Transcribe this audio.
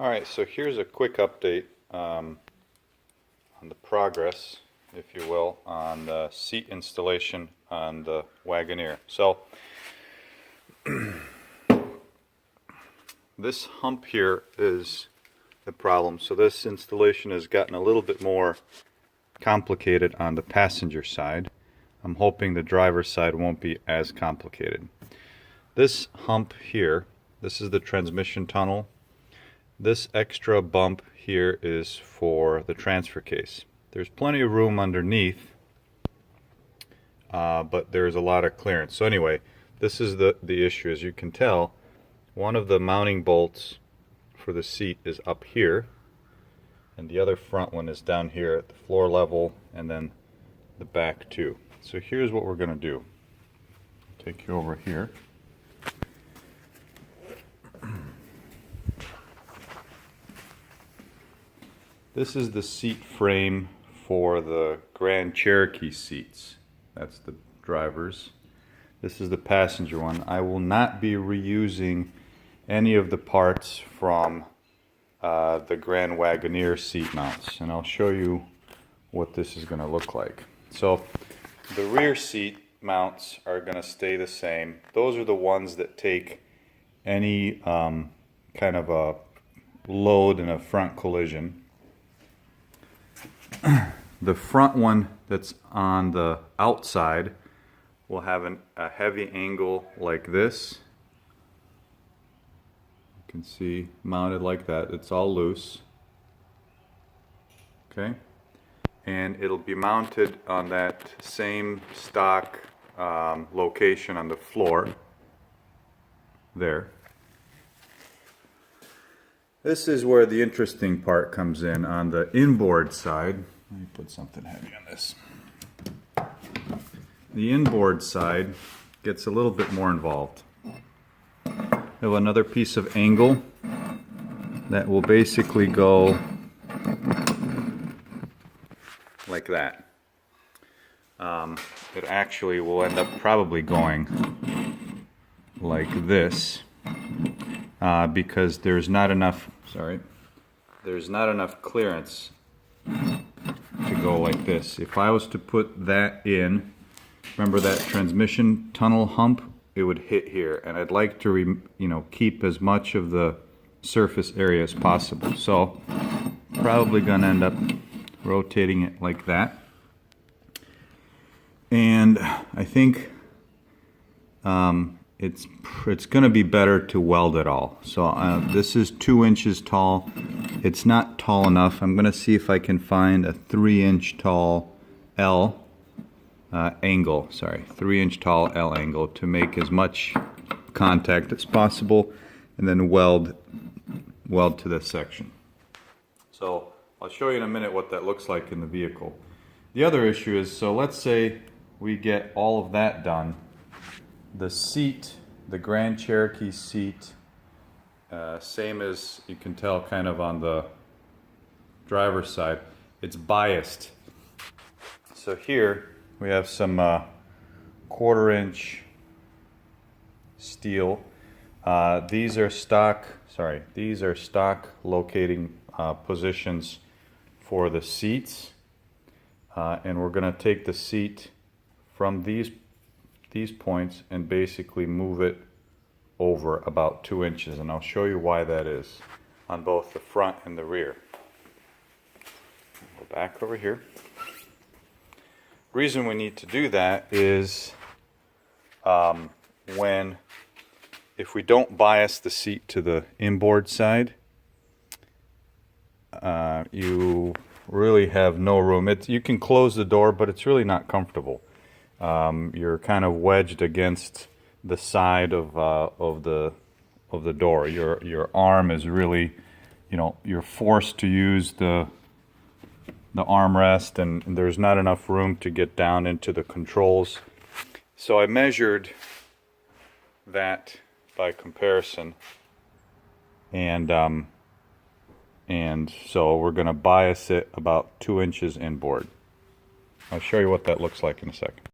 Alright, so here's a quick update on the progress, if you will, on the seat installation on the Wagoneer. So this hump here is the problem. So this installation has gotten a little bit more complicated on the passenger side. I'm hoping the driver's side won't be as complicated. This hump here, this is the transmission tunnel. This extra bump here is for the transfer case. There's plenty of room underneath, but there's a lot of clearance. So anyway, this is the issue. As you can tell, one of the mounting bolts for the seat is up here, and the other front one is down here at the floor level, and then the back too. So here's what we're going to do. Take you over here. This is the seat frame for the Grand Cherokee seats. That's the driver's. This is the passenger one. I will not be reusing any of the parts from the Grand Wagoneer seat mounts, and I'll show you what this is going to look like. So the rear seat mounts are going to stay the same. Those are the ones that take any kind of a load in a front collision. The front one that's on the outside will have a heavy angle like this. You can see mounted like that. It's all loose. Okay, and it'll be mounted on that same stock location on the floor there. This is where the interesting part comes in on the inboard side. Let me put something heavy on this. The inboard side gets a little bit more involved. We have another piece of angle that will basically go like that. It actually will end up probably going like this. Because there's not enough clearance to go like this. If I was to put that in, remember that transmission tunnel hump, it would hit here, and I'd like to keep as much of the surface area as possible. So probably gonna end up rotating it like that, and I think it's going to be better to weld it all. So this is 2 inches tall. It's not tall enough. I'm going to see if I can find a 3-inch tall L angle. Sorry, 3-inch tall L angle to make as much contact as possible, and then weld to this section. So I'll show you in a minute what that looks like in the vehicle. The other issue is, so let's say we get all of that done. The seat, the Grand Cherokee seat, same as you can tell kind of on the driver's side, it's biased. So here we have some 1/4-inch steel. These are stock locating positions for the seats, and we're going to take the seat from these points and basically move it over about 2 inches, and I'll show you why that is on both the front and the rear. Go back over here. Reason we need to do that is if we don't bias the seat to the inboard side, you really have no room. You can close the door, but it's really not comfortable. You're kind of wedged against the side of the door. Your arm is really, you're forced to use the armrest, and there's not enough room to get down into the controls. So I measured that by comparison, and so we're going to bias it about 2 inches inboard. I'll show you what that looks like in a second.